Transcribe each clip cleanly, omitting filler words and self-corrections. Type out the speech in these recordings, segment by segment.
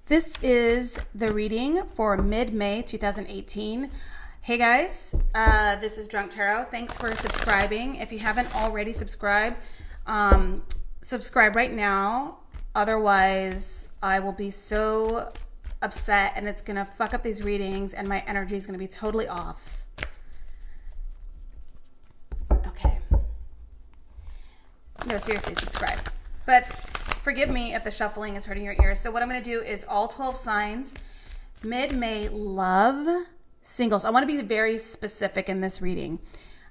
This is the reading for mid-May 2018. Hey guys, this is Drunk Tarot. Thanks for subscribing. If you haven't already subscribed, subscribe right now. Otherwise, I will be so upset and it's going to fuck up these readings and my energy is going to be totally off. Okay. No, seriously, subscribe. But forgive me if the shuffling is hurting your ears. So what I'm going to do is all 12 signs, mid-May love singles. I want to be very specific in this reading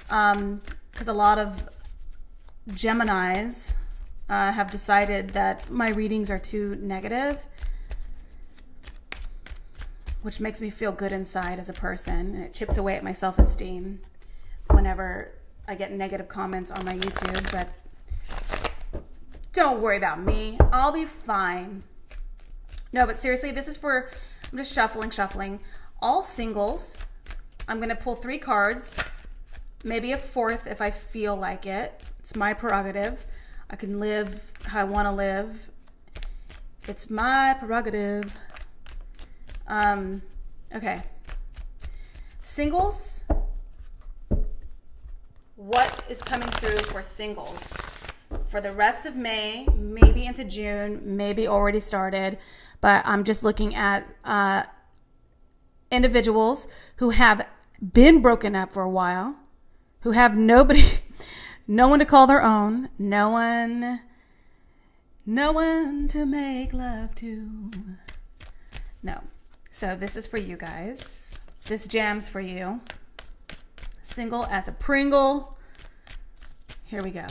because a lot of Geminis have decided that my readings are too negative, which makes me feel good inside as a person. And it chips away at my self-esteem whenever I get negative comments on my YouTube, but don't worry about me. I'll be fine. No, but seriously, this is for, I'm just shuffling. All singles. I'm going to pull 3 cards, maybe a 4th if I feel like it. It's my prerogative. I can live how I want to live. It's my prerogative. Okay. Singles. What is coming through for singles? For the rest of May, maybe into June, maybe already started, but I'm just looking at individuals who have been broken up for a while, who have no one to call their own, no one to make love to. No. So this is for you guys. This jam's for you. Single as a Pringle. Here we go.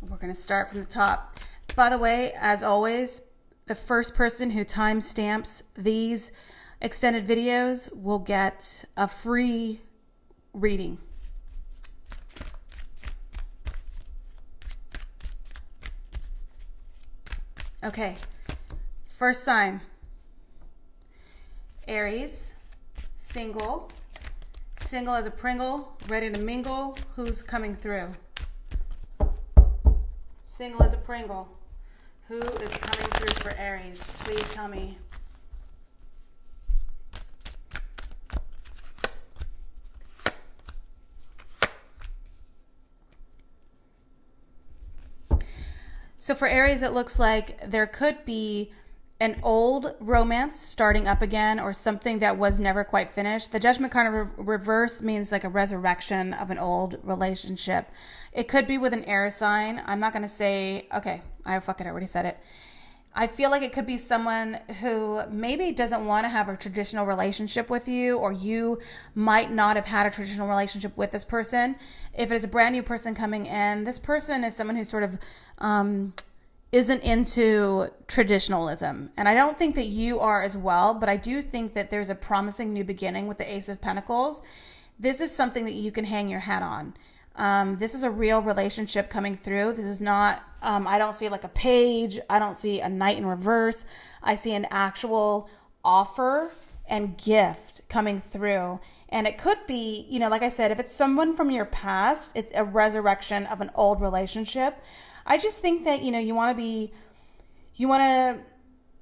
We're going to start from the top. By the way, as always, the first person who timestamps these extended videos will get a free reading. Okay, first sign. Aries, single as a Pringle, ready to mingle. Who's coming through? Single as a Pringle. Who is coming through for Aries? Please tell me. So for Aries, it looks like there could be an old romance starting up again or something that was never quite finished. The Judgment card of reverse means like a resurrection of an old relationship. It could be with an air sign. I'm not going to say, okay, I already said it. I feel like it could be someone who maybe doesn't want to have a traditional relationship with you, or you might not have had a traditional relationship with this person. If it is a brand new person coming in, this person is someone who sort of isn't into traditionalism. And I don't think that you are as well, but I do think that there's a promising new beginning with the Ace of Pentacles. This is something that you can hang your hat on. This is a real relationship coming through. This is not, I don't see like a page. I don't see a knight in reverse. I see an actual offer and gift coming through. And it could be, like I said, if it's someone from your past, it's a resurrection of an old relationship. I just think that, you want to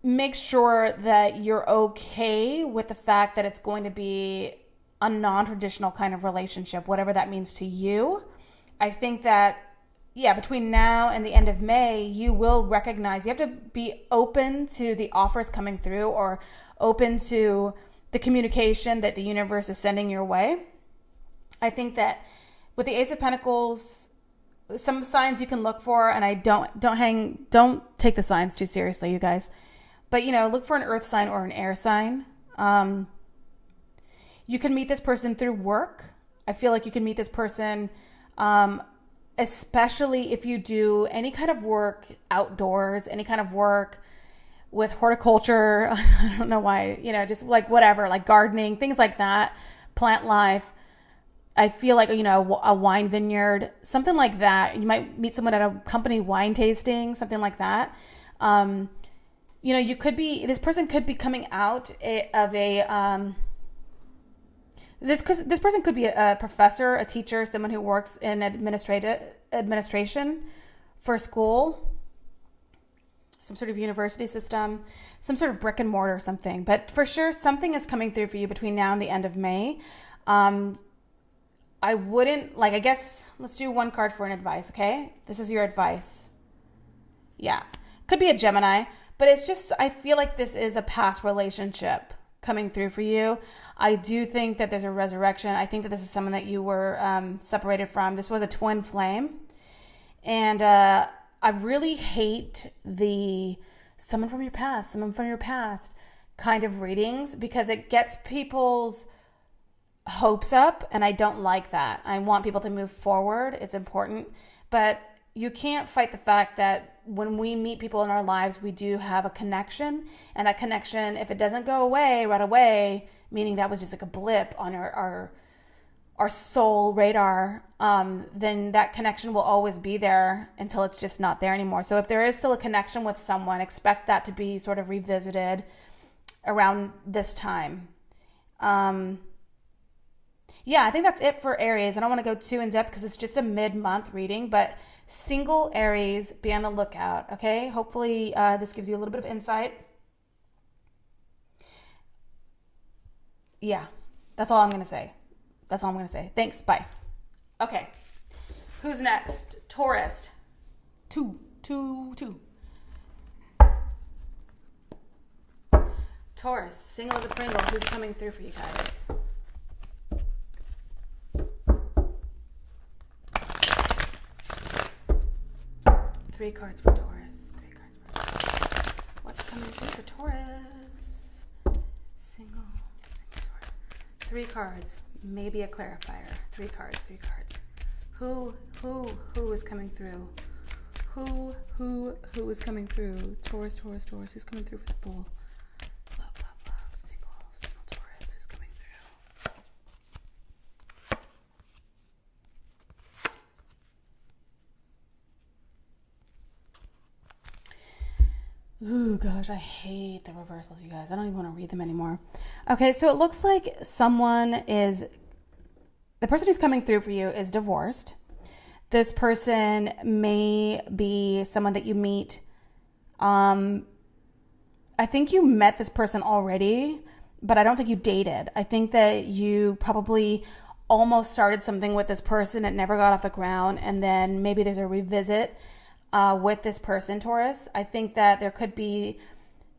make sure that you're okay with the fact that it's going to be a non-traditional kind of relationship, whatever that means to you. I think that, between now and the end of May, you will recognize, you have to be open to the offers coming through, or open to the communication that the universe is sending your way. I think that with the Ace of Pentacles, some signs you can look for, and I don't take the signs too seriously, you guys. But, look for an earth sign or an air sign. You can meet this person through work. I feel like you can meet this person, especially if you do any kind of work outdoors, any kind of work with horticulture. I don't know why, just like whatever, like gardening, things like that, plant life. I feel like, a wine vineyard, something like that. You might meet someone at a company wine tasting, something like that. This person could be coming out of a, this person could be a professor, a teacher, someone who works in administration for school. some sort of university system, some sort of brick and mortar or something. But for sure, something is coming through for you between now and the end of May. I wouldn't, like, I guess, let's do one card for an advice, okay? This is your advice. Yeah. Could be a Gemini, but it's just, I feel like this is a past relationship coming through for you. I do think that there's a resurrection. I think that this is someone that you were separated from. This was a twin flame. And I really hate the someone from your past kind of readings, because it gets people's hopes up, and I don't like that. I want people to move forward. It's important. But you can't fight the fact that when we meet people in our lives, we do have a connection. And that connection, if it doesn't go away right away, meaning that was just like a blip on our soul radar, then that connection will always be there until it's just not there anymore. So if there is still a connection with someone, expect that to be sort of revisited around this time. Yeah, I think that's it for Aries. I don't want to go too in depth because it's just a mid-month reading, but single Aries, be on the lookout, okay? Hopefully this gives you a little bit of insight. Yeah, that's all I'm going to say. That's all I'm going to say. Thanks. Bye. Okay. Who's next? Taurus. Two. Taurus, single as a Pringle. Who's coming through for you guys? Three cards for Taurus. What's coming through for Taurus? Single Taurus. Three cards. Maybe a clarifier. Three cards. Who is coming through? Who is coming through? Taurus. Who's coming through for the bull? Love. Single Taurus. Who's coming through? Ooh, gosh, I hate the reversals, you guys. I don't even want to read them anymore. Okay, so it looks like the person who's coming through for you is divorced. This person may be someone that you meet. I think you met this person already, but I don't think you dated. I think that you probably almost started something with this person. It never got off the ground. And then maybe there's a revisit with this person, Taurus. I think that there could be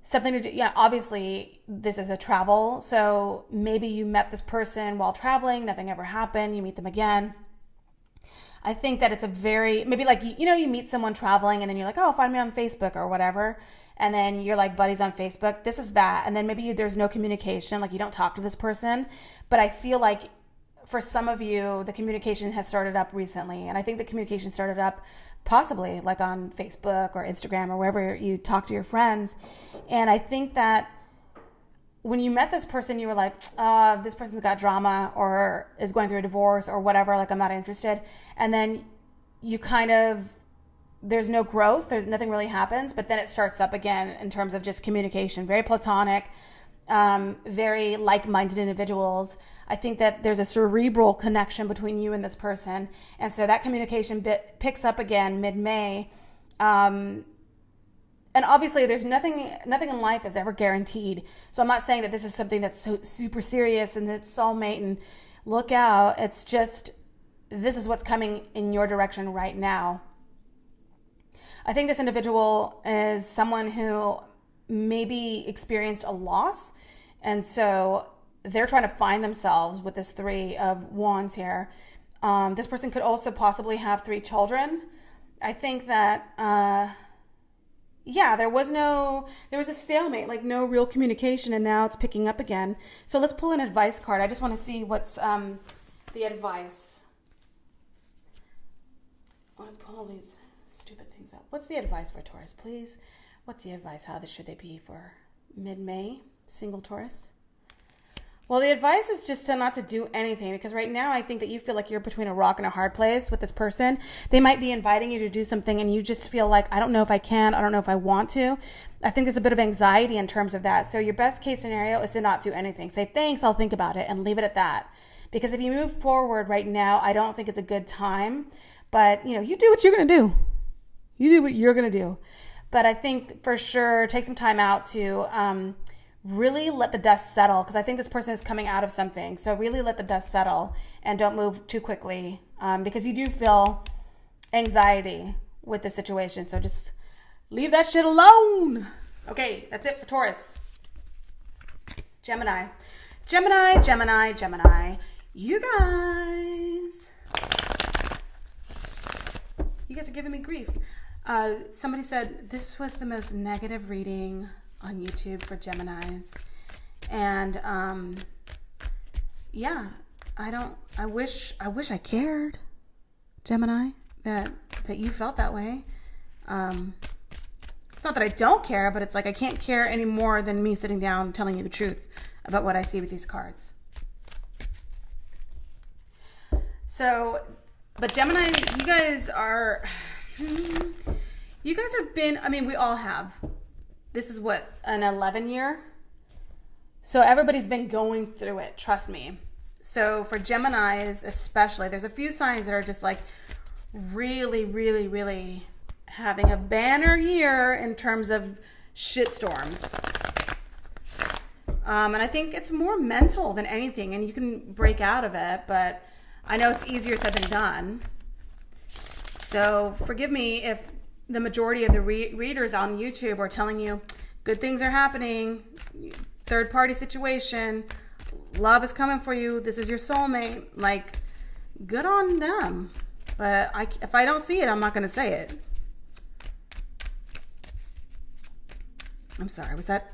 something to do. Yeah, obviously this is a travel. So maybe you met this person while traveling. Nothing ever happened. You meet them again. I think that it's maybe like, you meet someone traveling and then you're like, oh, find me on Facebook or whatever. And then you're like buddies on Facebook. This is that. And then maybe there's no communication. Like you don't talk to this person. But I feel like for some of you, the communication has started up recently. And I think the communication started up possibly like on Facebook or Instagram or wherever you talk to your friends. And I think that when you met this person, you were like, this person's got drama or is going through a divorce or whatever. Like, I'm not interested. And then you there's no growth. There's nothing really happens. But then it starts up again in terms of just communication, very platonic, very like-minded individuals. I think that there's a cerebral connection between you and this person. And so that communication picks up again mid-May. And obviously there's nothing in life is ever guaranteed. So I'm not saying that this is something that's so super serious and it's soulmate and look out. It's just, this is what's coming in your direction right now. I think this individual is someone who maybe experienced a loss. And so they're trying to find themselves with this Three of Wands here. This person could also possibly have 3 children. I think that, there was a stalemate, like no real communication, and now it's picking up again. So let's pull an advice card. I just want to see what's the advice. I want to pull all these stupid things up. What's the advice for Taurus, please? What's the advice? How should they be for mid-May, single Taurus? Well, the advice is just not to do anything, because right now I think that you feel like you're between a rock and a hard place with this person. They might be inviting you to do something and you just feel like, I don't know if I can, I don't know if I want to. I think there's a bit of anxiety in terms of that. So your best case scenario is to not do anything. Say, thanks, I'll think about it, and leave it at that. Because if you move forward right now, I don't think it's a good time. But, you do what you're going to do. You do what you're going to do. But I think for sure take some time out to really let the dust settle, because I think this person is coming out of something. So really let the dust settle and don't move too quickly, because you do feel anxiety with the situation. So just leave that shit alone. Okay, that's it for Taurus. Gemini. You guys are giving me grief. Somebody said this was the most negative reading on YouTube for Geminis. And yeah, I wish I cared, Gemini, that you felt that way. It's not that I don't care, but it's like I can't care any more than me sitting down telling you the truth about what I see with these cards. So, but Gemini, you guys have been, I mean, we all have. This is what, an 11 year? So everybody's been going through it, trust me. So for Geminis especially, there's a few signs that are just like really, really, really having a banner year in terms of shitstorms. And I think it's more mental than anything, and you can break out of it, but I know it's easier said than done. So forgive me if the majority of the readers on YouTube are telling you good things are happening, third-party situation, love is coming for you, this is your soulmate. Like, good on them. But if I don't see it, I'm not going to say it. I'm sorry. Was that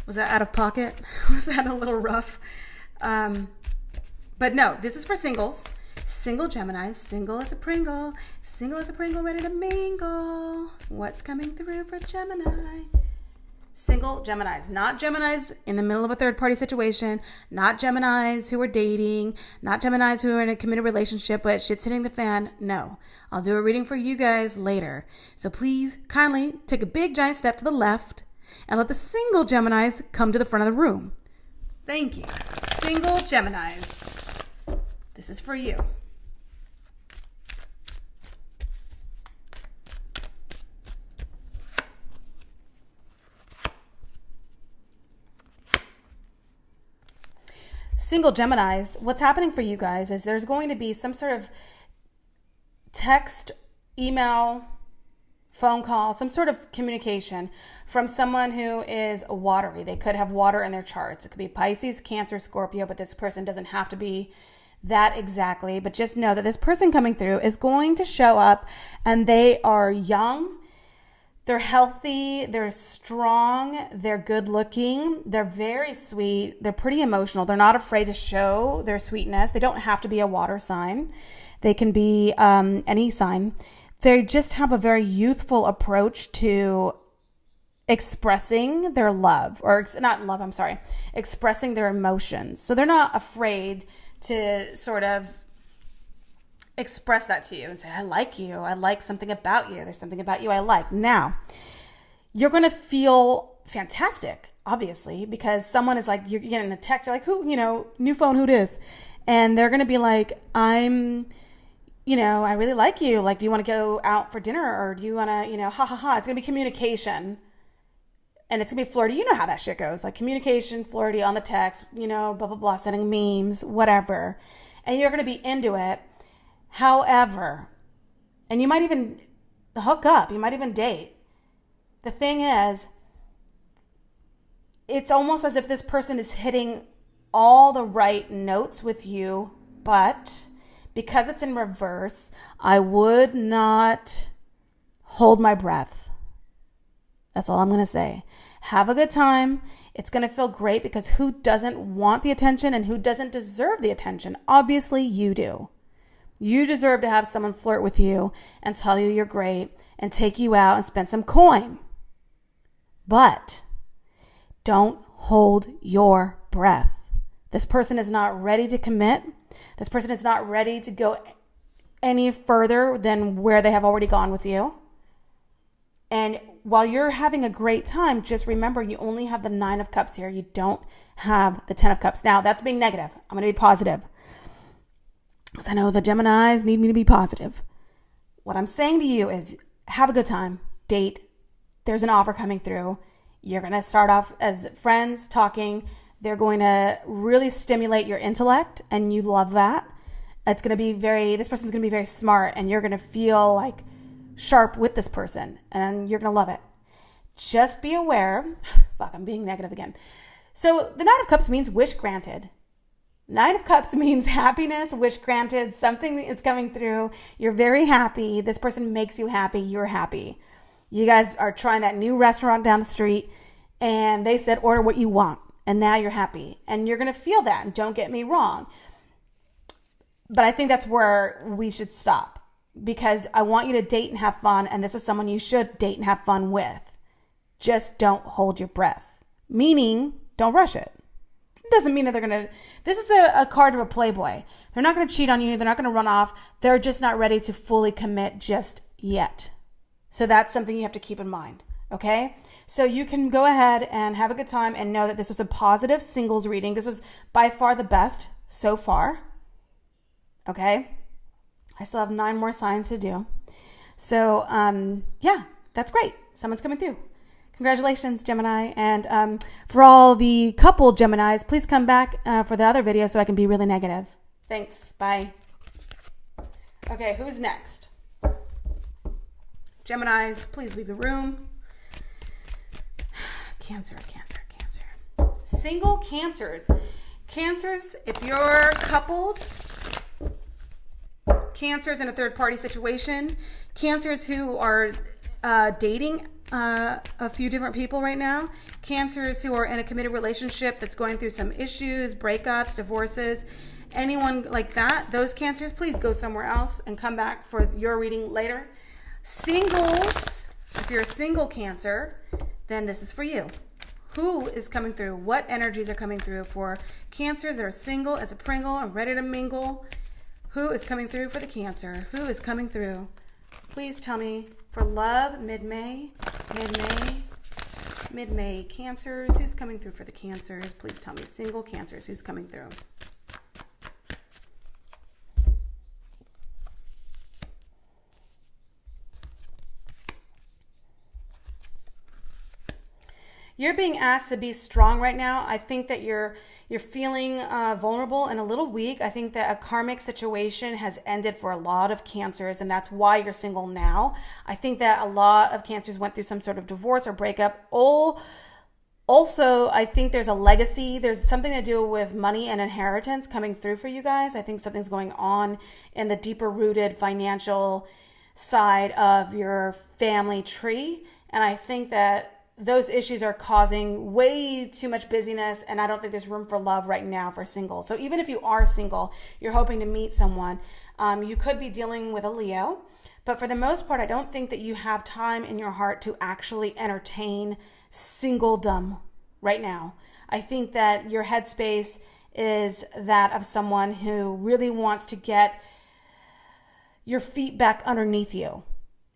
out of pocket? Was that a little rough? But no, this is for singles. Single Gemini, single as a Pringle, ready to mingle. What's coming through for Gemini? Single Geminis, not Geminis in the middle of a third-party situation, not Geminis who are dating, not Geminis who are in a committed relationship, but shit's hitting the fan. No, I'll do a reading for you guys later. So please kindly take a big giant step to the left and let the single Geminis come to the front of the room. Thank you. Single Geminis. This is for you. Single Geminis, what's happening for you guys is there's going to be some sort of text, email, phone call, some sort of communication from someone who is watery. They could have water in their charts. It could be Pisces, Cancer, Scorpio, but this person doesn't have to be that exactly. But just know that this person coming through is going to show up, and they are young, they're healthy, they're strong, they're good looking, they're very sweet, they're pretty emotional, they're not afraid to show their sweetness. They don't have to be a water sign. They can be any sign. They just have a very youthful approach to expressing their love, or not love, I'm sorry, expressing their emotions. So they're not afraid to sort of express that to you and say, I like you. I like something about you. There's something about you I like. Now, you're going to feel fantastic, obviously, because someone is like, you're getting a text, you're like, who, new phone, who this? And they're going to be like, I really like you. Like, do you want to go out for dinner, or do you want to, ha ha ha. It's going to be communication, and it's going to be flirty. You know how that shit goes. Like communication, flirty on the text, blah, blah, blah, sending memes, whatever. And you're going to be into it. However, and you might even hook up, you might even date. The thing is, it's almost as if this person is hitting all the right notes with you, but because it's in reverse, I would not hold my breath. That's all I'm going to say. Have a good time. It's going to feel great, because who doesn't want the attention and who doesn't deserve the attention? Obviously, you do. You deserve to have someone flirt with you and tell you you're great and take you out and spend some coin. But don't hold your breath. This person is not ready to commit. This person is not ready to go any further than where they have already gone with you. And while you're having a great time, just remember you only have the 9 of Cups here. You don't have the 10 of Cups. Now, that's being negative. I'm going to be positive, because I know the Geminis need me to be positive. What I'm saying to you is have a good time, date, there's an offer coming through. You're going to start off as friends talking. They're going to really stimulate your intellect, and you love that. This person's going to be very smart, and you're going to feel like sharp with this person, and you're going to love it. Just be aware. Fuck, I'm being negative again. So the Knight of Cups means wish granted. Knight of Cups means happiness, wish granted, something is coming through. You're very happy. This person makes you happy. You're happy. You guys are trying that new restaurant down the street, and they said, order what you want. And now you're happy. And you're going to feel that. And don't get me wrong. But I think that's where we should stop. Because I want you to date and have fun. And this is someone you should date and have fun with. Just don't hold your breath. Meaning, don't rush it. It doesn't mean that they're going to... This is a card of a playboy. They're not going to cheat on you. They're not going to run off. They're just not ready to fully commit just yet. So that's something you have to keep in mind. Okay? So you can go ahead and have a good time and know that this was a positive singles reading. This was by far the best so far. Okay? I still have 9 more signs to do. So, yeah, that's great. Someone's coming through. Congratulations, Gemini. And for all the couple Geminis, please come back for the other video so I can be really negative. Thanks. Bye. Okay, who's next? Geminis, please leave the room. Cancer. Single Cancers. Cancers, if you're coupled, Cancers in a third-party situation, Cancers who are dating a few different people right now, Cancers who are in a committed relationship that's going through some issues, breakups, divorces, anyone like that, those Cancers, please go somewhere else and come back for your reading later. Singles, if you're a single Cancer, then this is for you. Who is coming through? What energies are coming through for Cancers that are single as a Pringle and ready to mingle? Who is coming through for the Cancer? Who is coming through? Please tell me for love, mid-May, Cancers. Who's coming through for the Cancers? Please tell me single Cancers. Who's coming through? You're being asked to be strong right now. I think that you're feeling vulnerable and a little weak. I think that a karmic situation has ended for a lot of Cancers, and that's why you're single now. I think that a lot of Cancers went through some sort of divorce or breakup. Also, I think there's a legacy. There's something to do with money and inheritance coming through for you guys. I think something's going on in the deeper rooted financial side of your family tree. And I think that those issues are causing way too much busyness, and I don't think there's room for love right now for singles. So even if you are single, you're hoping to meet someone, you could be dealing with a Leo, but for the most part, I don't think that you have time in your heart to actually entertain singledom right now. I think that your headspace is that of someone who really wants to get your feet back underneath you.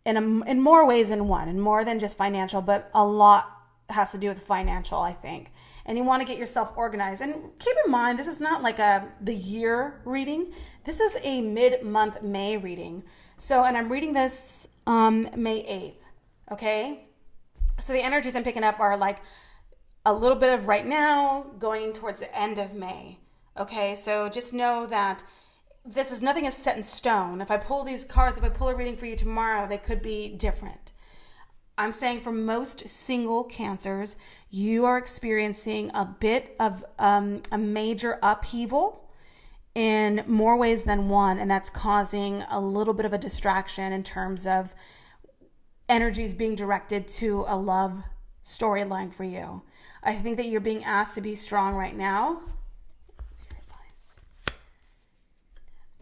In more ways than one, and more than just financial, but a lot has to do with financial, I think. And you want to get yourself organized. And keep in mind, this is not like the year reading. This is a mid-month May reading. So, and I'm reading this May 8th, okay? So the energies I'm picking up are like a little bit of right now going towards the end of May, okay? So just know that nothing is set in stone. If I pull these cards, if I pull a reading for you tomorrow, they could be different. I'm saying for most single Cancers, you are experiencing a bit of a major upheaval in more ways than one, and that's causing a little bit of a distraction in terms of energies being directed to a love storyline for you. I think that you're being asked to be strong right now.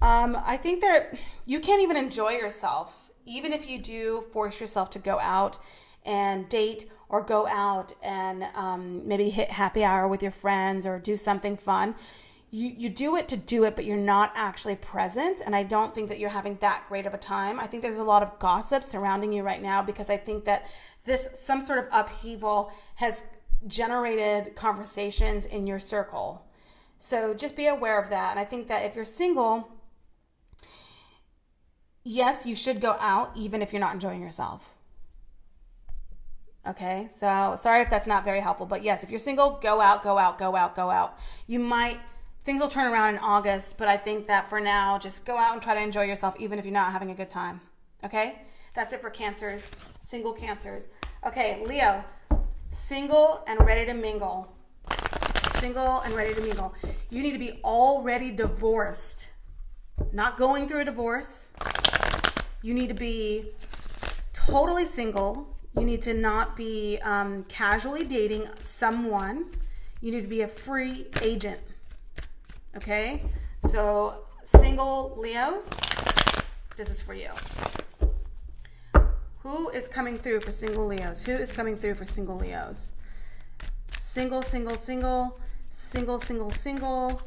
I think that you can't even enjoy yourself, even if you do force yourself to go out and date or go out and maybe hit happy hour with your friends or do something fun. You do it to do it, but you're not actually present. And I don't think that you're having that great of a time. I think there's a lot of gossip surrounding you right now because I think that some sort of upheaval has generated conversations in your circle. So just be aware of that. And I think that if you're single, yes, you should go out even if you're not enjoying yourself. Okay, so sorry if that's not very helpful, but yes, if you're single, go out, go out, go out, go out. Things will turn around in August, but I think that for now, just go out and try to enjoy yourself, even if you're not having a good time. Okay, that's it for Cancers, single Cancers. Okay, Leo, single and ready to mingle. Single and ready to mingle. You need to be already divorced, not going through a divorce. You need to be totally single. You need to not be casually dating someone. You need to be a free agent. Okay? So, single Leos, this is for you. Who is coming through for single Leos? Who is coming through for single Leos? Single, single, single, single, single, single,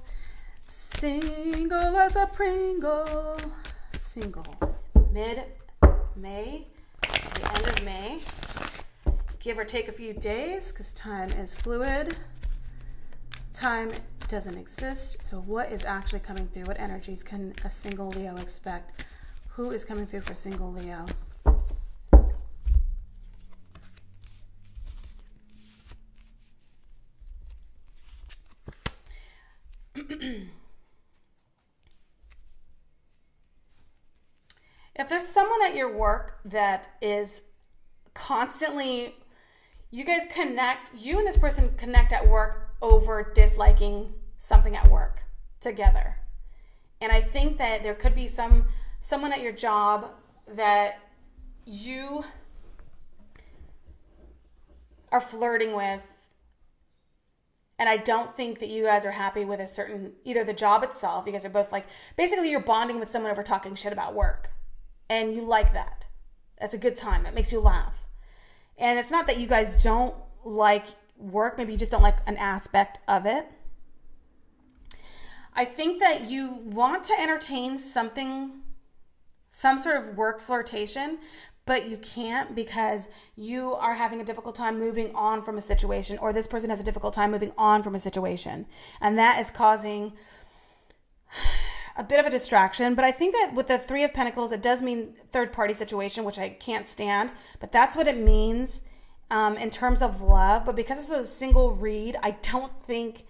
single as a Pringle, single. Mid-May, the end of May, give or take a few days, because time is fluid. Time doesn't exist. So what is actually coming through? What energies can a single Leo expect? Who is coming through for single Leo? If there's someone at your work that is constantly, you and this person connect at work over disliking something at work together. And I think that there could be someone at your job that you are flirting with. And I don't think that you guys are happy with either the job itself. You guys are both basically you're bonding with someone over talking shit about work. And you like that. That's a good time. That makes you laugh. And it's not that you guys don't like work. Maybe you just don't like an aspect of it. I think that you want to entertain some sort of work flirtation, but you can't because you are having a difficult time moving on from a situation, or this person has a difficult time moving on from a situation. And that is causing a bit of a distraction. But I think that with the Three of Pentacles, it does mean third party situation, which I can't stand, but that's what it means in terms of love. But because it's a single read, I don't think,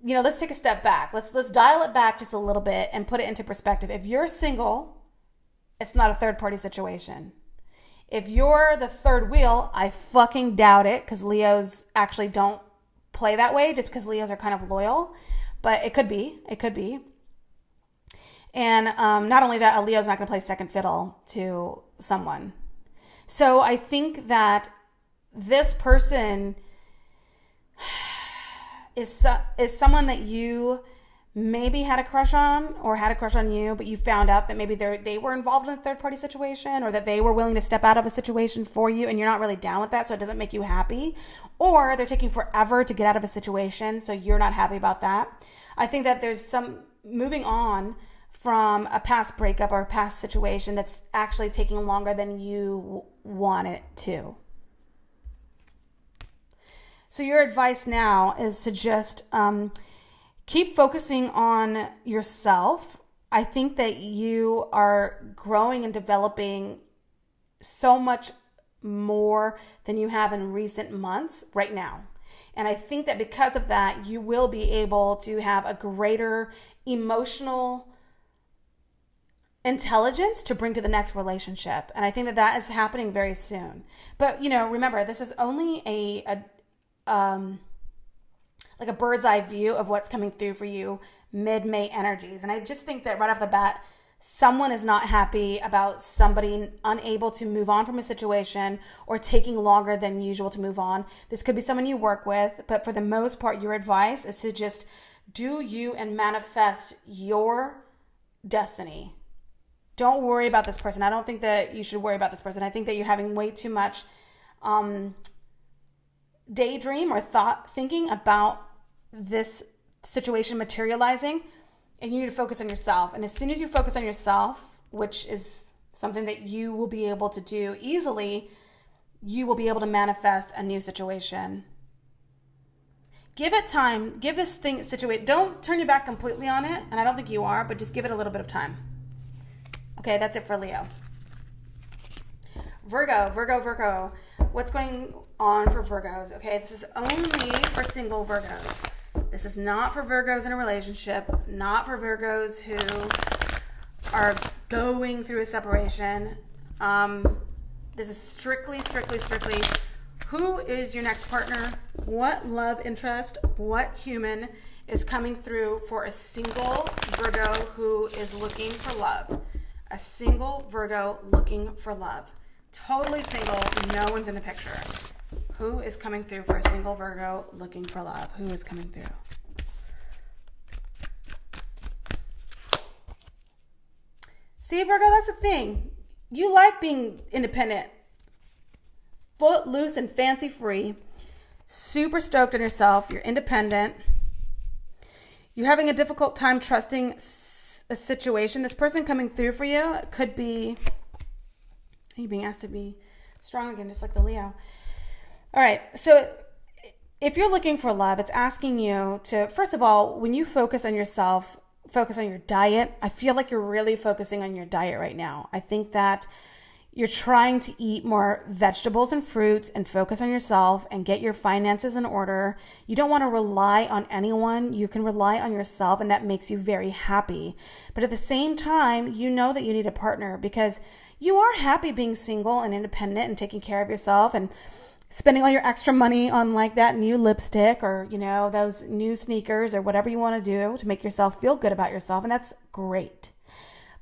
let's take a step back. Let's dial it back just a little bit and put it into perspective. If you're single, it's not a third party situation. If you're the third wheel, I fucking doubt it, because Leos actually don't play that way, just because Leos are kind of loyal. But it could be. And not only that, a Leo's not going to play second fiddle to someone. So I think that this person is someone that you maybe had a crush on, or had a crush on you, but you found out that maybe they were involved in a third party situation, or that they were willing to step out of a situation for you and you're not really down with that, so it doesn't make you happy. Or they're taking forever to get out of a situation, so you're not happy about that. I think that there's some moving on from a past breakup or a past situation that's actually taking longer than you want it to. So your advice now is to just keep focusing on yourself. I think that you are growing and developing so much more than you have in recent months right now. And I think that because of that, you will be able to have a greater emotional intelligence to bring to the next relationship. And I think that that is happening very soon. But, remember, this is only a bird's eye view of what's coming through for you mid-May energies. And I just think that right off the bat, someone is not happy about somebody unable to move on from a situation or taking longer than usual to move on. This could be someone you work with, but for the most part, your advice is to just do you and manifest your destiny. Don't worry about this person. I don't think that you should worry about this person. I think that you're having way too much daydream or thinking about this situation materializing, and you need to focus on yourself. And as soon as you focus on yourself, which is something that you will be able to do easily, you will be able to manifest a new situation. Give it time. Give this thing situation. Don't turn your back completely on it, and I don't think you are, but just give it a little bit of time. Okay, that's it for Leo. Virgo. what's going on for Virgos. Okay, this is only for single Virgos. This is not for Virgos in a relationship, not for Virgos who are going through a separation. This is strictly who is your next partner, what love interest, what human is coming through for a single Virgo who is looking for love. A single Virgo looking for love. Totally single, no one's in the picture. Who is coming through for a single Virgo looking for love? Who is coming through? See, Virgo, that's the thing. You like being independent. Footloose and fancy free. Super stoked on yourself. You're independent. You're having a difficult time trusting a situation. This person coming through for you could be... You're being asked to be strong again, just like the Leo. All right. So if you're looking for love, it's asking you to, first of all, when you focus on yourself, focus on your diet. I feel like you're really focusing on your diet right now. I think that you're trying to eat more vegetables and fruits and focus on yourself and get your finances in order. You don't want to rely on anyone. You can rely on yourself, and that makes you very happy. But at the same time, you know that you need a partner because you are happy being single and independent and taking care of yourself and spending all your extra money on like that new lipstick or, you know, those new sneakers or whatever you want to do to make yourself feel good about yourself. And that's great.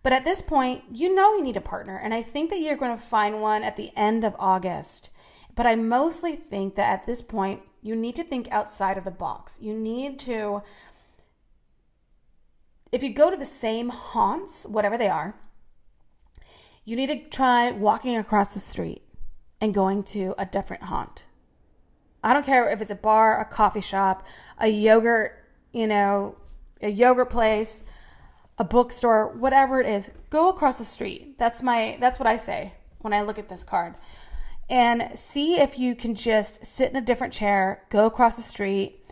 But at this point, you know you need a partner. And I think that you're going to find one at the end of August. But I mostly think that at this point, you need to think outside of the box. You need to, if you go to the same haunts, whatever they are, you need to try walking across the street and going to a different haunt. I don't care if it's a bar, a coffee shop, a yogurt, a yogurt place, a bookstore, whatever it is, go across the street. That's what I say when I look at this card. And see if you can just sit in a different chair, go across the street.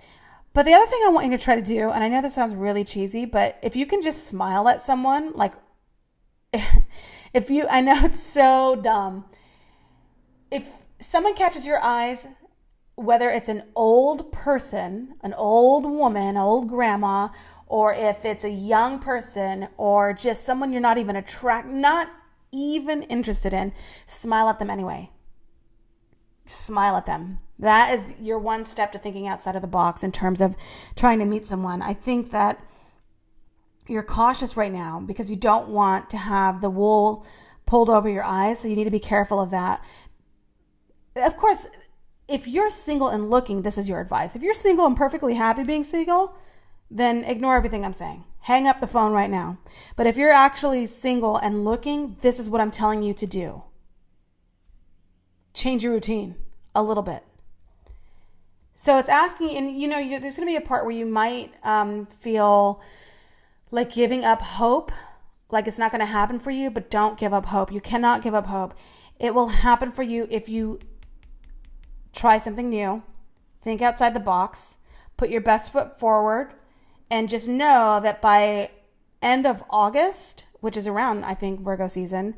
But the other thing I want you to try to do, and I know this sounds really cheesy, but if you can just smile at someone, like, I know it's so dumb. If someone catches your eyes, whether it's an old person, an old woman, old grandma, or if it's a young person or just someone you're not even interested in, smile at them anyway. Smile at them. That is your one step to thinking outside of the box in terms of trying to meet someone. I think that you're cautious right now because you don't want to have the wool pulled over your eyes, so you need to be careful of that. Of course, if you're single and looking, this is your advice. If you're single and perfectly happy being single, then ignore everything I'm saying. Hang up the phone right now. But if you're actually single and looking, this is what I'm telling you to do. Change your routine a little bit. So it's asking, and there's going to be a part where you might feel like giving up hope, like it's not going to happen for you, but don't give up hope. You cannot give up hope. It will happen for you if you try something new, think outside the box, put your best foot forward, and just know that by end of August, which is around, I think, Virgo season,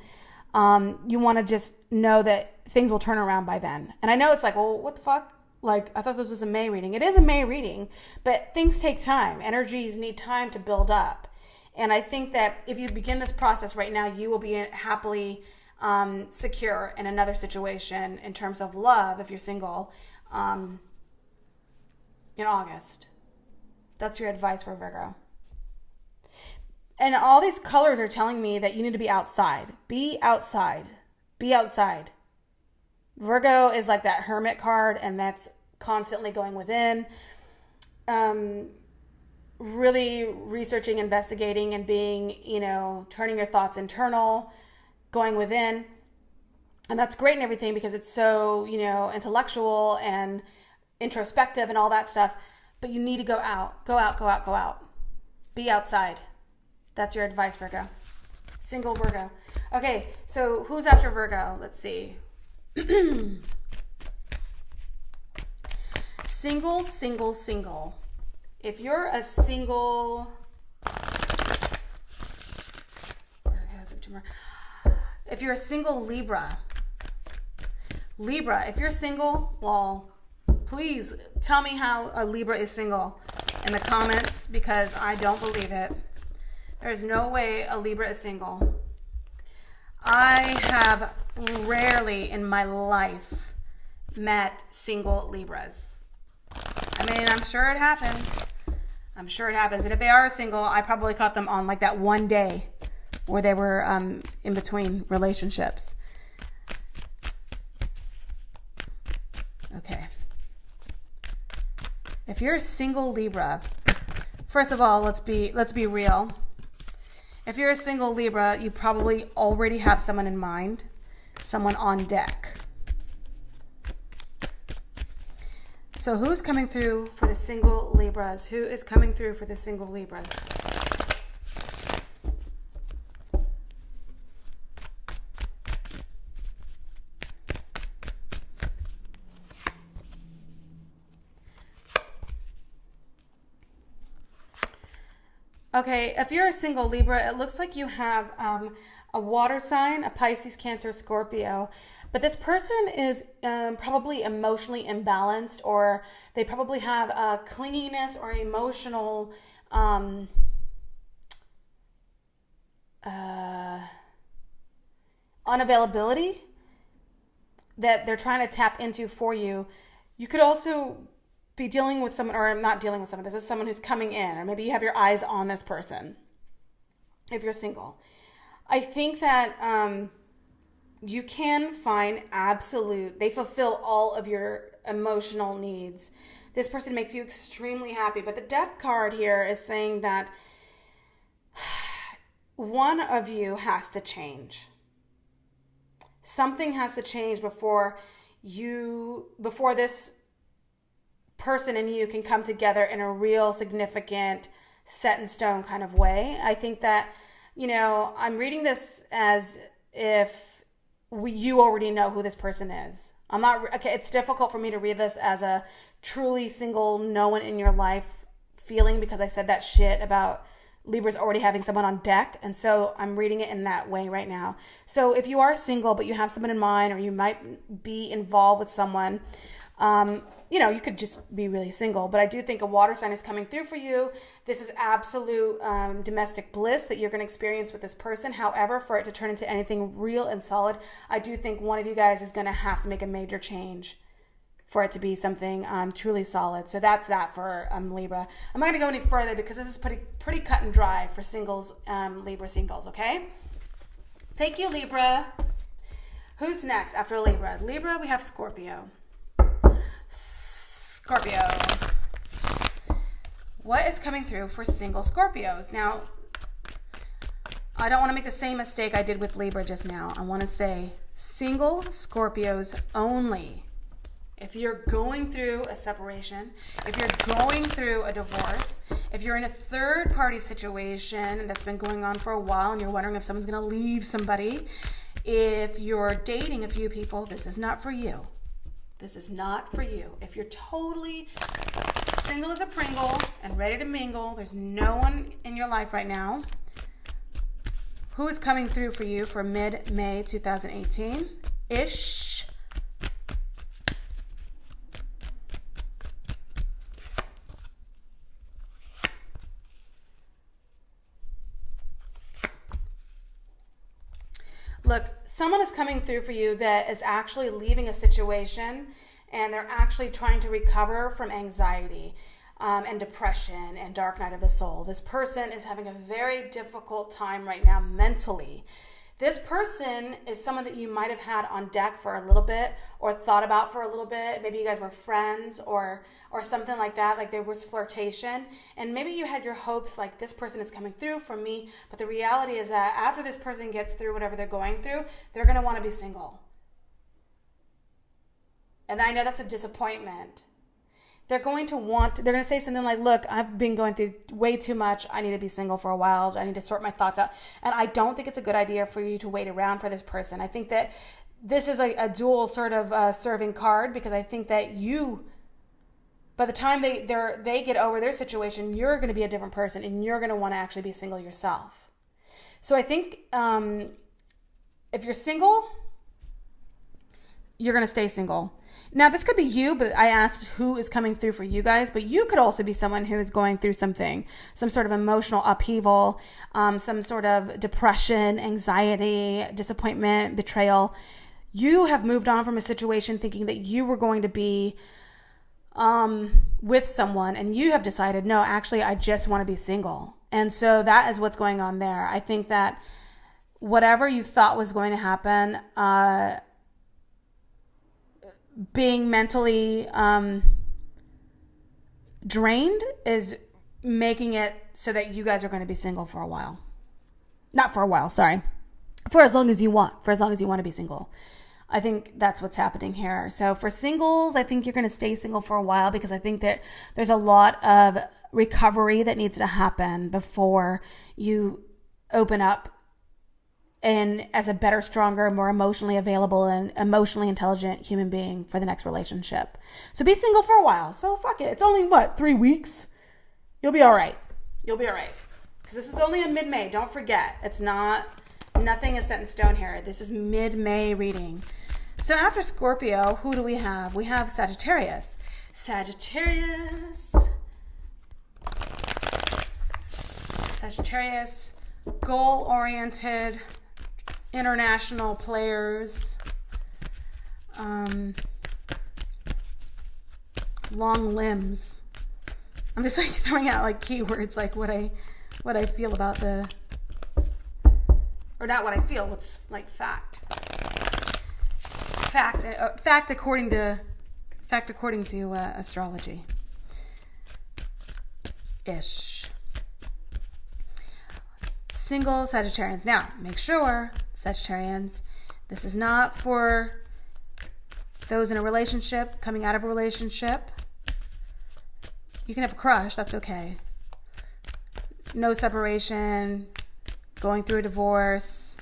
you want to just know that things will turn around by then. And I know it's like, well, what the fuck? Like, I thought this was a May reading. It is a May reading, but things take time. Energies need time to build up. And I think that if you begin this process right now, you will be happily secure in another situation in terms of love, if you're single, in August. That's your advice for Virgo. And all these colors are telling me that you need to be outside. Be outside. Be outside. Virgo is like that hermit card, and that's constantly going within. Really researching, investigating, and being, turning your thoughts internal, going within. And that's great and everything because it's so, intellectual and introspective and all that stuff. But you need to go out. Go out, go out, go out. Be outside. That's your advice, Virgo. Single Virgo. Okay, so who's after Virgo? Let's see. Single. If you're a single... If you're a single Libra, Libra, if you're single, well, please tell me how a Libra is single in the comments, because I don't believe it. There's no way a Libra is single. I have rarely in my life met single Libras. I mean, I'm sure it happens. I'm sure it happens. And if they are single, I probably caught them on like that one day where they were in between relationships. Okay. If you're a single Libra, first of all, let's be real. If you're a single Libra, you probably already have someone in mind, someone on deck. So who's coming through for the single Libras? Who is coming through for the single Libras? Okay, if you're a single Libra, it looks like you have a water sign, a Pisces, Cancer, Scorpio. But this person is probably emotionally imbalanced, or they probably have a clinginess or emotional unavailability that they're trying to tap into for you. You could also be dealing with someone, or not dealing with someone. This is someone who's coming in, or maybe you have your eyes on this person if you're single. I think that you can find they fulfill all of your emotional needs. This person makes you extremely happy. But the Death card here is saying that one of you has to change. Something has to change before this person and you can come together in a real significant, set in stone kind of way. I think that, I'm reading this as if you already know who this person is. It's difficult for me to read this as a truly single, no one in your life feeling, because I said that shit about Libras already having someone on deck. And so I'm reading it in that way right now. So if you are single, but you have someone in mind, or you might be involved with someone, you could just be really single. But I do think a water sign is coming through for you. This is absolute domestic bliss that you're going to experience with this person. However, for it to turn into anything real and solid, I do think one of you guys is going to have to make a major change for it to be something truly solid. So that's that for Libra. I'm not going to go any further because this is pretty cut and dry for singles, Libra singles, okay? Thank you, Libra. Who's next after Libra? Libra, we have Scorpio. Scorpio. What is coming through for single Scorpios? Now, I don't want to make the same mistake I did with Libra just now. I want to say single Scorpios only. If you're going through a separation, if you're going through a divorce, if you're in a third-party situation that's been going on for a while and you're wondering if someone's going to leave somebody, if you're dating a few people, this is not for you. This is not for you. If you're totally single as a Pringle and ready to mingle, there's no one in your life right now. Who is coming through for you for mid-May 2018-ish? Look, someone is coming through for you that is actually leaving a situation, and they're actually trying to recover from anxiety and depression and dark night of the soul. This person is having a very difficult time right now mentally. This person is someone that you might have had on deck for a little bit, or thought about for a little bit. Maybe you guys were friends or something like that, like there was flirtation. And maybe you had your hopes like, this person is coming through for me. But the reality is that after this person gets through whatever they're going through, they're going to want to be single. And I know that's a disappointment. They're going to say something like, look, I've been going through way too much. I need to be single for a while. I need to sort my thoughts out. And I don't think it's a good idea for you to wait around for this person. I think that this is a dual sort of serving card, because I think that by the time they get over their situation, you're going to be a different person and you're going to want to actually be single yourself. So I think if you're single, you're going to stay single. Now, this could be you, but I asked who is coming through for you guys, but you could also be someone who is going through something, some sort of emotional upheaval, some sort of depression, anxiety, disappointment, betrayal. You have moved on from a situation thinking that you were going to be with someone, and you have decided, no, actually, I just want to be single. And so that is what's going on there. I think that whatever you thought was going to happen, being mentally drained is making it so that you guys are going to be single for a while. Not for a while, sorry. For as long as you want. For as long as you want to be single. I think that's what's happening here. So for singles, I think you're going to stay single for a while because I think that there's a lot of recovery that needs to happen before you open up and as a better, stronger, more emotionally available and emotionally intelligent human being for the next relationship. So be single for a while. So fuck it. It's only 3 weeks? You'll be all right. You'll be all right. Because this is only a mid-May. Don't forget. Nothing is set in stone here. This is mid-May reading. So after Scorpio, who do we have? We have Sagittarius. Sagittarius, goal-oriented, international players, long limbs. I'm just like throwing out like keywords, like what I feel about the, or not what I feel, what's like fact according to astrology ish. Single Sagittarians. Now, make sure, Sagittarians, this is not for those in a relationship, coming out of a relationship. You can have a crush, that's okay. No separation, going through a divorce,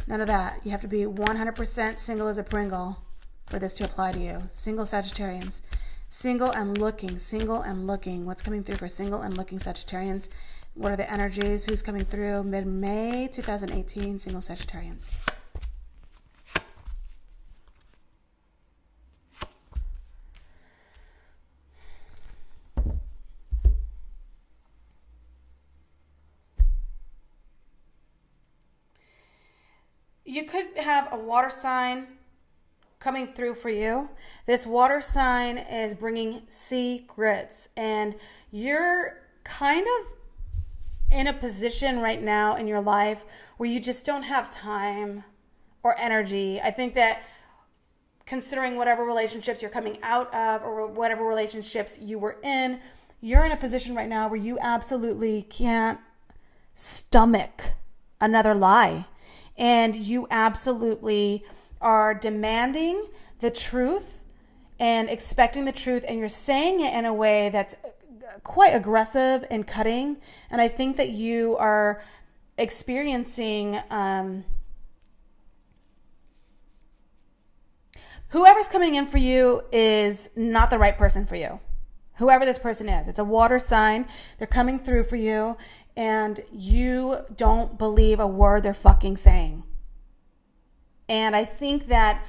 none of that. You have to be 100% single as a Pringle for this to apply to you. Single Sagittarians. Single and looking. What's coming through for single and looking Sagittarians? What are the energies? Who's coming through? Mid-May 2018, single Sagittarians. You could have a water sign coming through for you. This water sign is bringing secrets, and you're kind of in a position right now in your life where you just don't have time or energy. I think that considering whatever relationships you're coming out of or whatever relationships you were in, you're in a position right now where you absolutely can't stomach another lie. And you absolutely are demanding the truth and expecting the truth, and you're saying it in a way that's quite aggressive and cutting. And I think that you are experiencing whoever's coming in for you is not the right person for you. Whoever this person is, it's a water sign. They're coming through for you, and you don't believe a word they're fucking saying. And I think that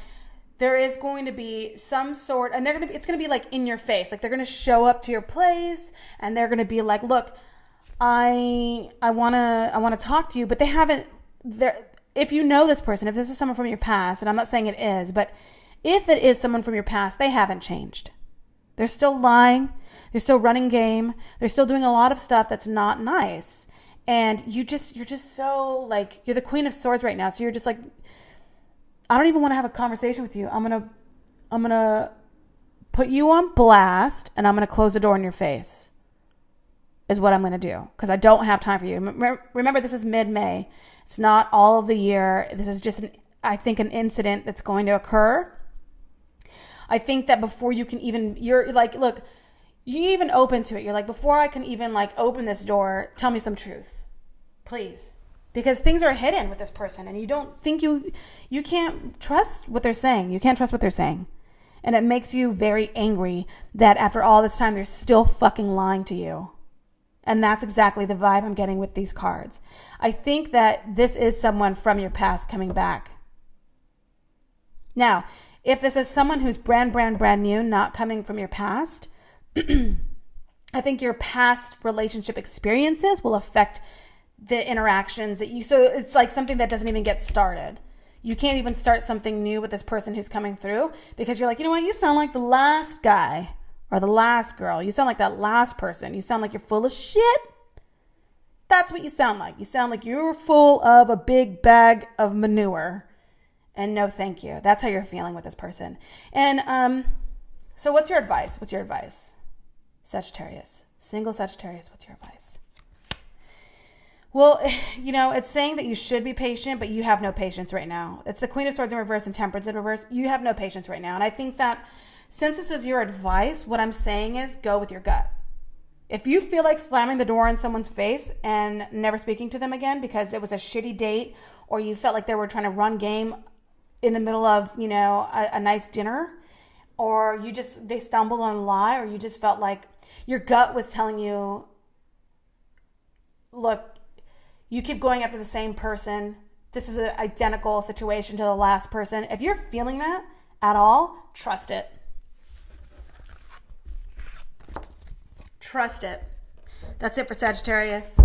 there is going to be some sort, and it's going to be like in your face. Like they're going to show up to your place and they're going to be like, look, I want to talk to you, but they haven't, if you know this person, if this is someone from your past, and I'm not saying it is, but if it is someone from your past, they haven't changed. They're still lying. They're still running game. They're still doing a lot of stuff that's not nice. And you're just so like, you're the Queen of Swords right now. So you're just like, I don't even want to have a conversation with you. I'm going to put you on blast, and I'm going to close the door in your face is what I'm going to do, because I don't have time for you. Remember, this is mid-May. It's not all of the year. This is just, I think, an incident that's going to occur. I think that before you can even, you're like, look, you even open to it. You're like, before I can even like open this door, tell me some truth, please. Because things are hidden with this person, and you don't think you can't trust what they're saying. You can't trust what they're saying. And it makes you very angry that after all this time, they're still fucking lying to you. And that's exactly the vibe I'm getting with these cards. I think that this is someone from your past coming back. Now, If this is someone who's brand new, not coming from your past, I think your past relationship experiences will affect the interactions that you, so it's like something that doesn't even get started. You can't even start something new with this person who's coming through because you're like, you know what, you sound like the last guy or the last girl. You sound like that last person. You sound like you're full of shit. That's what you sound like. You sound like you're full of a big bag of manure. And no, thank you. That's how you're feeling with this person. And so what's your advice? What's your advice? Sagittarius. Single Sagittarius, what's your advice? Well, you know, it's saying that you should be patient, but you have no patience right now. It's the Queen of Swords in reverse and Temperance in reverse. You have no patience right now. And I think that since this is your advice, what I'm saying is go with your gut. If you feel like slamming the door in someone's face and never speaking to them again because it was a shitty date, or you felt like they were trying to run game in the middle of, you know, a nice dinner, or they stumbled on a lie, or you just felt like your gut was telling you, look, you keep going after the same person. This is an identical situation to the last person. If you're feeling that at all, trust it. Trust it. That's it for Sagittarius.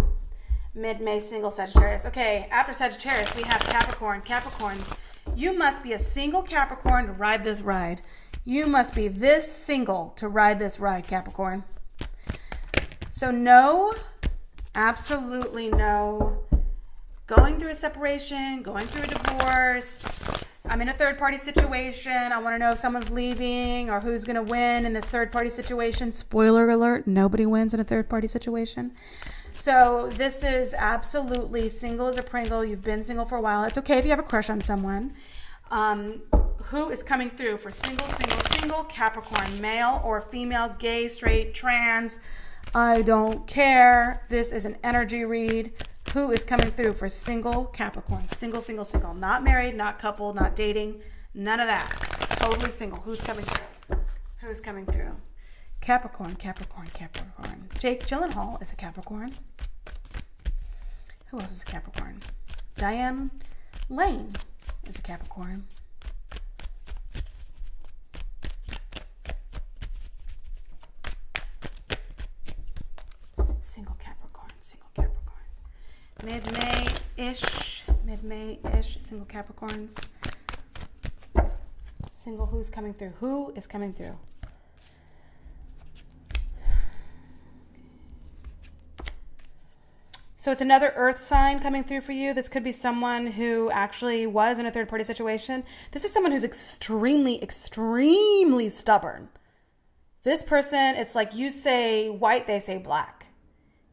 Mid-May single Sagittarius. Okay, after Sagittarius, we have Capricorn. Capricorn, you must be a single Capricorn to ride this ride. You must be this single to ride this ride, Capricorn. So no, absolutely no. Going through a separation, going through a divorce. I'm in a third-party situation. I want to know if someone's leaving or who's going to win in this third-party situation. Spoiler alert, nobody wins in a third-party situation. So this is absolutely single as a Pringle. You've been single for a while. It's okay if you have a crush on someone. Who is coming through for single Capricorn, male or female, gay, straight, trans? I don't care. This is an energy read. Who is coming through for single Capricorn? Single. Not married, not couple, not dating. None of that. Totally single. Who's coming through? Who's coming through? Capricorn. Jake Gyllenhaal is a Capricorn. Who else is a Capricorn? Diane Lane is a Capricorn. Single Capricorns. Mid-May-ish, single Capricorns. Single, who's coming through? Who is coming through? So it's another earth sign coming through for you. This could be someone who actually was in a third-party situation. This is someone who's extremely stubborn. This person, it's like you say white, they say black.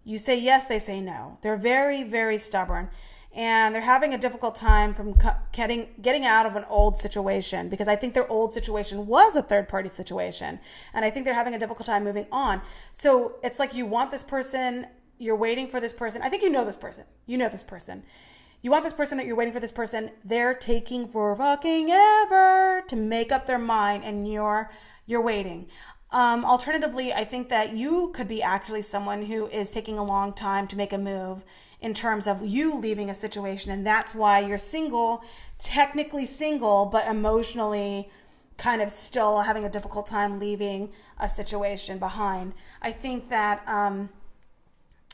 You say yes, they say no. They're very stubborn. And they're having a difficult time from getting out of an old situation, because I think their old situation was a third-party situation. And I think they're having a difficult time moving on. So it's like you want this person, you're waiting for this person. I think you know this person. You want this person that you're waiting for this person. They're taking for fucking ever to make up their mind, and you're waiting. Alternatively, I think that you could be actually someone who is taking a long time to make a move in terms of you leaving a situation. And that's why you're single, technically single, but emotionally kind of still having a difficult time leaving a situation behind. I think that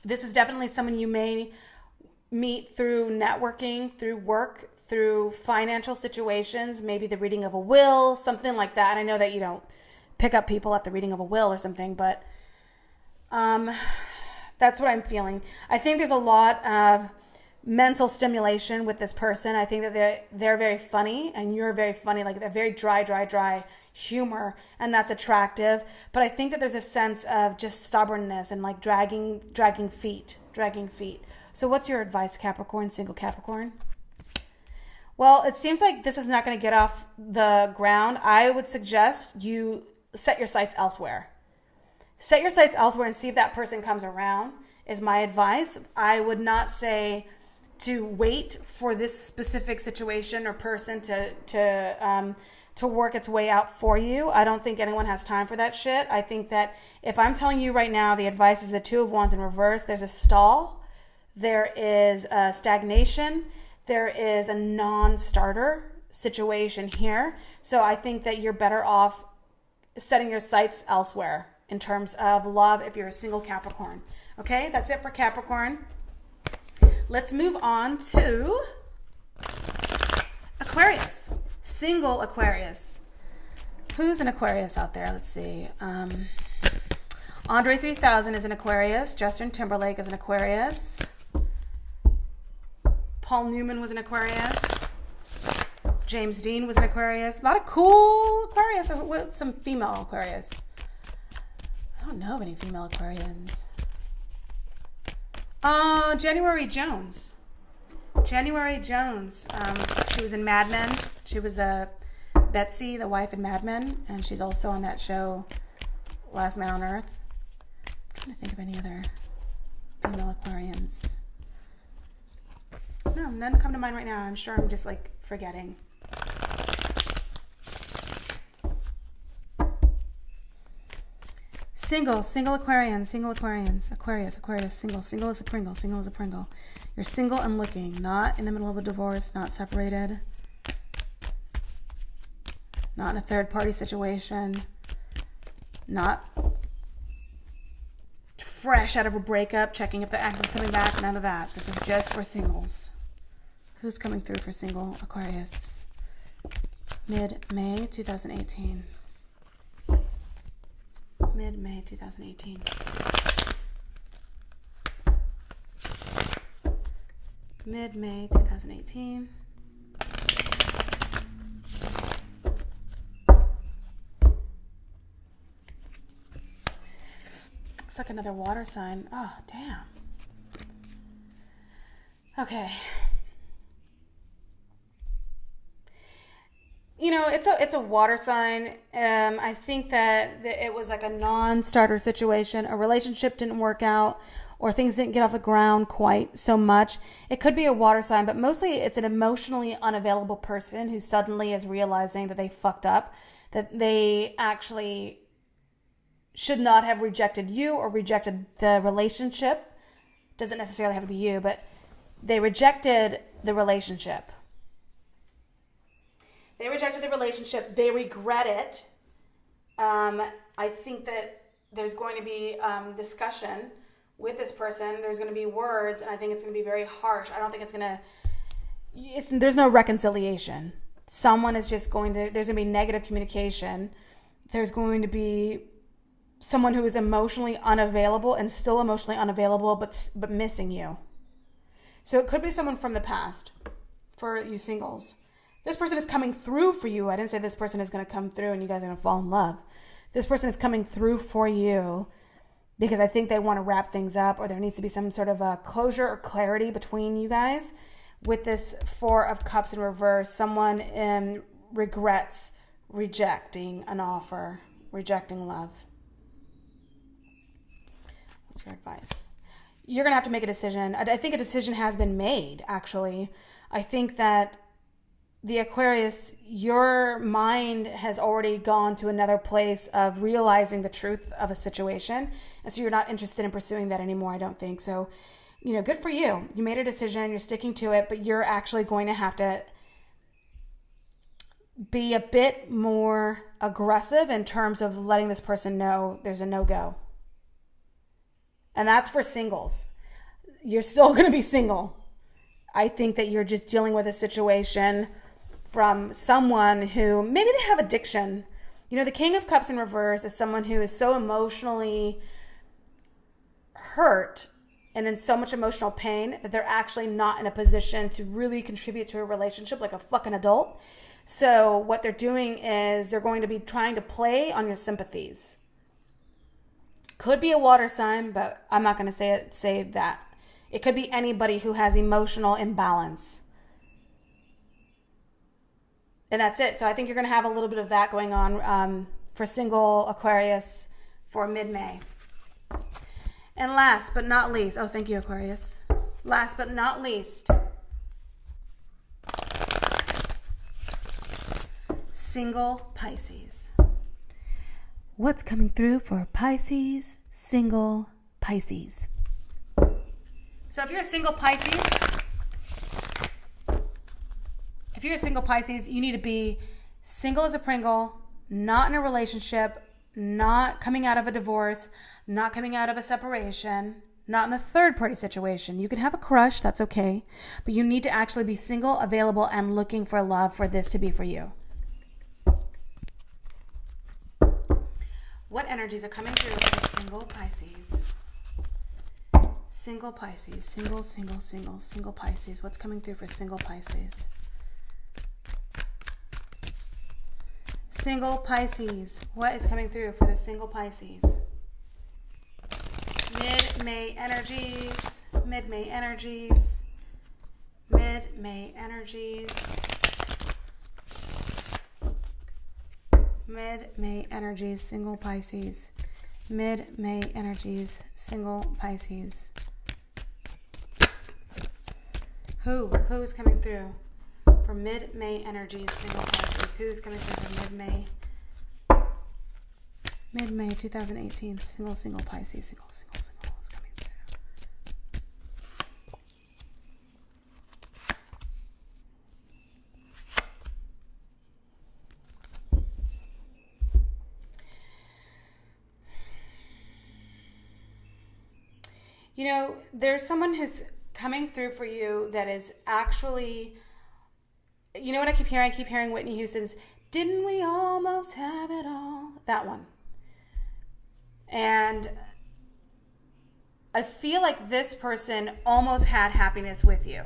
this is definitely someone you may meet through networking, through work, through financial situations, maybe the reading of a will, something like that. I know that you don't pick up people at the reading of a will or something, but that's what I'm feeling. I think there's a lot of mental stimulation with this person. I think that they're very funny, and you're very funny, like they're very dry humor, and that's attractive. But I think that there's a sense of just stubbornness and like dragging feet. So what's your advice, Capricorn, single Capricorn? Well, it seems like this is not going to get off the ground. I would suggest you set your sights elsewhere. Set your sights elsewhere and see if that person comes around, is my advice. I would not say to wait for this specific situation or person to work its way out for you. I don't think anyone has time for that shit. I think that if I'm telling you right now, the advice is the Two of Wands in reverse. There's a stall. There is a stagnation. There is a non-starter. situation here. So I think that you're better off setting your sights elsewhere in terms of love if you're a single Capricorn. Okay, that's it for Capricorn. Let's move on to Aquarius. Single Aquarius. Who's an Aquarius out there? Let's see. Andre 3000 is an Aquarius. Justin Timberlake is an Aquarius. Paul Newman was an Aquarius. James Dean was an Aquarius. A lot of cool Aquarius. With some female Aquarius. I don't know of any female Aquarians. January Jones. January Jones. She was in Mad Men. She was Betsy, the wife in Mad Men, and she's also on that show, Last Man on Earth. I'm trying to think of any other female Aquarians. No, none come to mind right now. I'm sure I'm just like forgetting. Single Aquarians, Aquarius, single is a Pringle. You're single and looking, not in the middle of a divorce, not separated, not in a third party situation, not fresh out of a breakup, checking if the ex is coming back, none of that. This is just for singles. Who's coming through for single Aquarius? Mid-May 2018. Mid-May 2018. Mid-May 2018. Looks like another water sign. Oh, damn. Okay. You know, it's a water sign. I think that it was like a non-starter situation. A relationship didn't work out, or things didn't get off the ground quite so much. It could be a water sign, but mostly it's an emotionally unavailable person who suddenly is realizing that they fucked up, that they actually should not have rejected you or rejected the relationship. Doesn't necessarily have to be you, but they rejected the relationship. They rejected the relationship. They regret it. I think that there's going to be discussion with this person. There's going to be words, and I think it's going to be very harsh. I don't think it's going to... There's no reconciliation. Someone is just going to... There's going to be negative communication. There's going to be someone who is emotionally unavailable and still emotionally unavailable, but missing you. So it could be someone from the past for you singles. This person is coming through for you. I didn't say this person is going to come through and you guys are going to fall in love. This person is coming through for you because I think they want to wrap things up, or there needs to be some sort of a closure or clarity between you guys. With this Four of Cups in reverse, someone regrets rejecting an offer, rejecting love. What's your advice? You're going to have to make a decision. I think a decision has been made, actually. I think that the Aquarius, your mind has already gone to another place of realizing the truth of a situation. And so you're not interested in pursuing that anymore, I don't think. So, you know, good for you. You made a decision, you're sticking to it, but you're actually going to have to be a bit more aggressive in terms of letting this person know there's a no-go. And that's for singles. You're still going to be single. I think that you're just dealing with a situation from someone who maybe they have addiction. You know, the King of Cups in reverse is someone who is so emotionally hurt and in so much emotional pain that they're actually not in a position to really contribute to a relationship like a fucking adult. So what they're doing is they're going to be trying to play on your sympathies. Could be a water sign, but I'm not going to say that. It could be anybody who has emotional imbalance. And that's it. So I think you're going to have a little bit of that going on for single Aquarius for mid-May. And last but not least, oh, thank you, Aquarius. Last but not least, single Pisces. What's coming through for Pisces, single Pisces? So if you're a single Pisces, if you're a single Pisces, you need to be single as a Pringle, not in a relationship, not coming out of a divorce, not coming out of a separation, not in the third party situation. You can have a crush, that's okay, but you need to actually be single, available, and looking for love for this to be for you. What energies are coming through for single Pisces? Single Pisces, single Pisces. What's coming through for single Pisces? Single Pisces. What is coming through for the single Pisces? Mid-May energies. Mid-May energies. Mid-May energies. Mid-May energies, single Pisces. Mid-May energies, single Pisces. Who's coming through for mid-May energies, single Pisces? Who's coming through for mid-May? Mid-May 2018, single Pisces, single is coming through. You know, there's someone who's coming through for you that is actually, you know what I keep hearing? I keep hearing Whitney Houston's, "Didn't we almost have it all?" That one. And I feel like this person almost had happiness with you.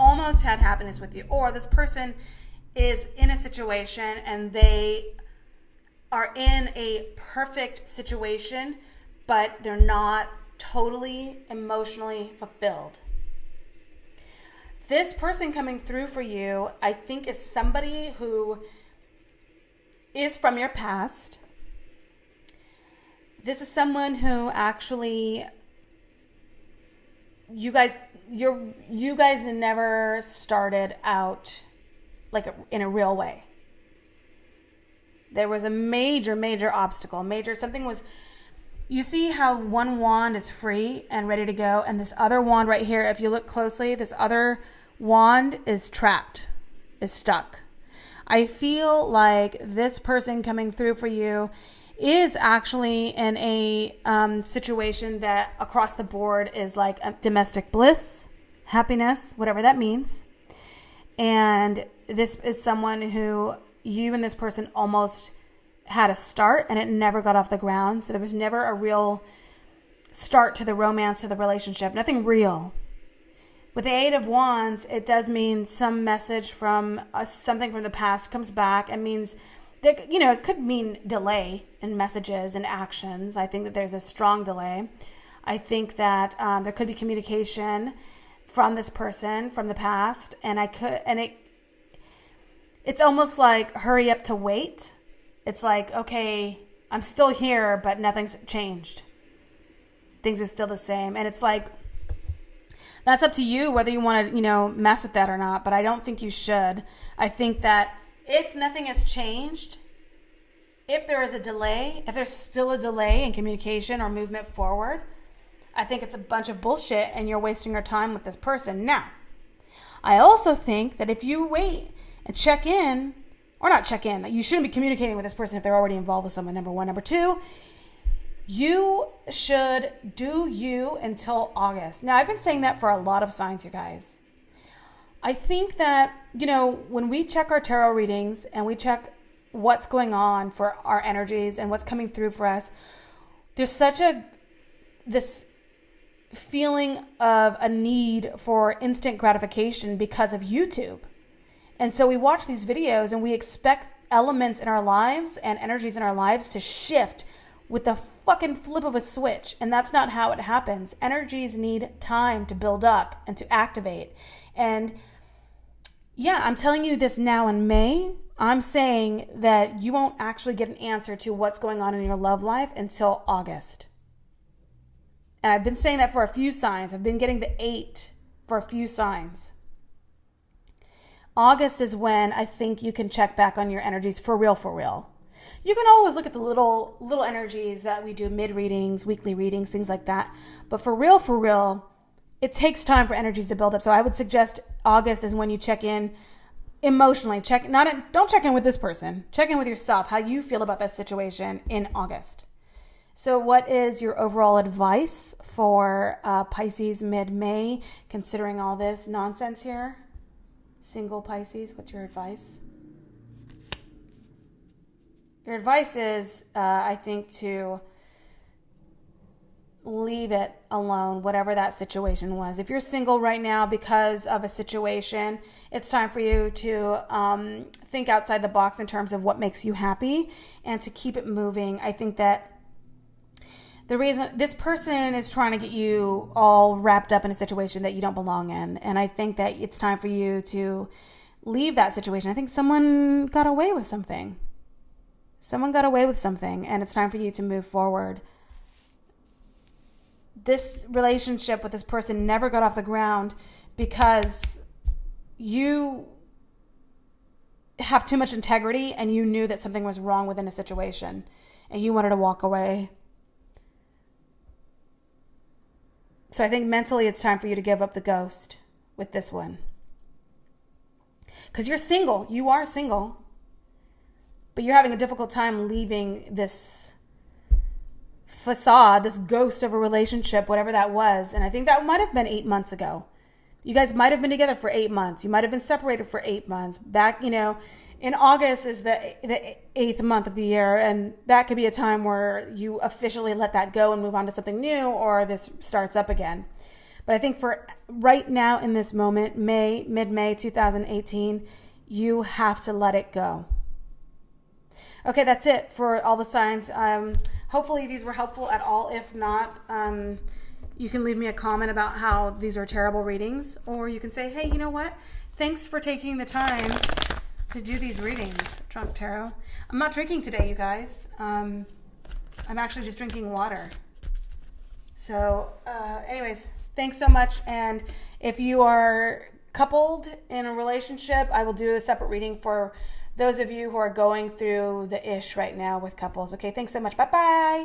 Almost had happiness with you. Or this person is in a situation and they are in a perfect situation, but they're not totally emotionally fulfilled. This person coming through for you, I think, is somebody who is from your past. This is someone who actually you guys never started out like in a real way. There was a major obstacle, something was. You see how one wand is free and ready to go, and this other wand right here, if you look closely, this other wand is trapped, is stuck. I feel like this person coming through for you is actually in a situation that across the board is like a domestic bliss, happiness, whatever that means. And this is someone who you and this person almost had a start and it never got off the ground. So there was never a real start to the romance or the relationship. Nothing real. With the Eight of Wands, it does mean some message from something from the past comes back. It means that, you know, it could mean delay in messages and actions. I think that there's a strong delay. I think that there could be communication from this person from the past, and it's almost like hurry up to wait. It's like, okay, I'm still here, but nothing's changed. Things are still the same. And it's like, that's up to you whether you want to, you know, mess with that or not. But I don't think you should. I think that if nothing has changed, if there is a delay, if there's still a delay in communication or movement forward, I think it's a bunch of bullshit and you're wasting your time with this person. Now, I also think that if you wait and check in, or not check in, you shouldn't be communicating with this person if they're already involved with someone, number one. Number two, you should do you until August. Now, I've been saying that for a lot of signs, you guys. I think that, you know, when we check our tarot readings and we check what's going on for our energies and what's coming through for us, there's such this feeling of a need for instant gratification because of YouTube. And so we watch these videos and we expect elements in our lives and energies in our lives to shift with the fucking flip of a switch. And that's not how it happens. Energies need time to build up and to activate. And yeah, I'm telling you this now in May. I'm saying that you won't actually get an answer to what's going on in your love life until August. And I've been saying that for a few signs. I've been getting the 8 for a few signs. August is when I think you can check back on your energies for real, for real. You can always look at the little energies that we do, mid-readings, weekly readings, things like that. But for real, it takes time for energies to build up. So I would suggest August is when you check in emotionally, don't check in with this person. Check in with yourself, how you feel about that situation in August. So what is your overall advice for Pisces mid-May, considering all this nonsense here? Single Pisces, what's your advice? Your advice is, I think, to leave it alone, whatever that situation was. If you're single right now because of a situation, it's time for you to think outside the box in terms of what makes you happy and to keep it moving. I think that the reason this person is trying to get you all wrapped up in a situation that you don't belong in. And I think that it's time for you to leave that situation. I think someone got away with something. Someone got away with something, and it's time for you to move forward. This relationship with this person never got off the ground because you have too much integrity and you knew that something was wrong within a situation and you wanted to walk away. So I think mentally it's time for you to give up the ghost with this one. Because you're single. You are single. But you're having a difficult time leaving this facade, this ghost of a relationship, whatever that was. And I think that might have been 8 months ago. You guys might have been together for 8 months. You might have been separated for 8 months. Back, in August is the 8th month of the year. And that could be a time where you officially let that go and move on to something new, or this starts up again. But I think for right now in this moment, mid-May 2018, you have to let it go. Okay, that's it for all the signs. Hopefully these were helpful at all. If not, you can leave me a comment about how these are terrible readings, or you can say, hey, you know what? Thanks for taking the time to do these readings, Drunk Tarot. I'm not drinking today, you guys. I'm actually just drinking water. So anyways, thanks so much. And if you are coupled in a relationship, I will do a separate reading for those of you who are going through the ish right now with couples. Okay, thanks so much. Bye-bye.